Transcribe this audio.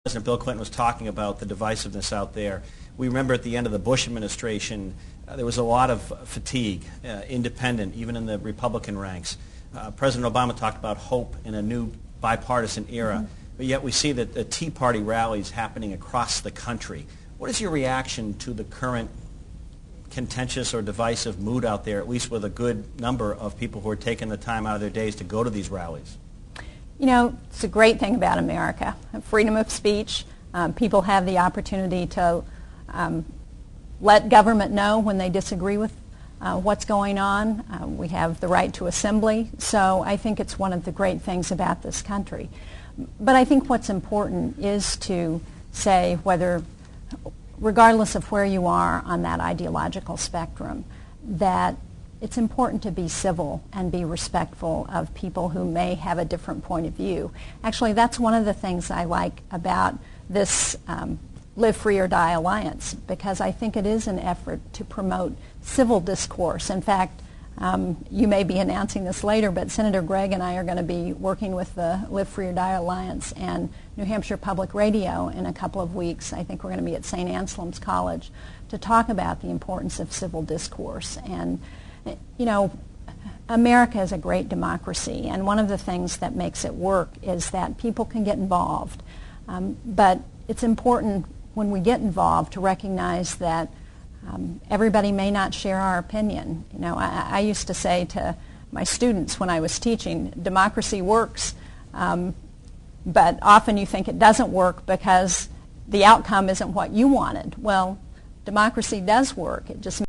President Bill Clinton was talking about the divisiveness out there. We remember at the end of the Bush administration, there was a lot of fatigue, independent, even in the Republican ranks. President Obama talked about hope in a new bipartisan era, but yet we see that the Tea Party rallies happening across the country. What is your reaction to the current contentious or divisive mood out there, at least with a good number of people who are taking the time out of their days to go to these rallies? You know, it's a great thing about America. Freedom of speech. People have the opportunity to let government know when they disagree with what's going on. We have the right to assembly. So I think it's one of the great things about this country. But I think what's important is to say whether, regardless of where you are on that ideological spectrum, that it's important to be civil and be respectful of people who may have a different point of view. Actually, that's one of the things I like about this Live Free or Die Alliance, because I think it is an effort to promote civil discourse. In fact, you may be announcing this later, but Senator Gregg and I are going to be working with the Live Free or Die Alliance and New Hampshire Public Radio in a couple of weeks. I think we're going to be at St. Anselm's College to talk about the importance of civil discourse. And you know, America is a great democracy, and one of the things that makes it work is that people can get involved. But it's important when we get involved to recognize that everybody may not share our opinion. You know, I used to say to my students when I was teaching, democracy works, but often you think it doesn't work because the outcome isn't what you wanted. Well, democracy does work. It just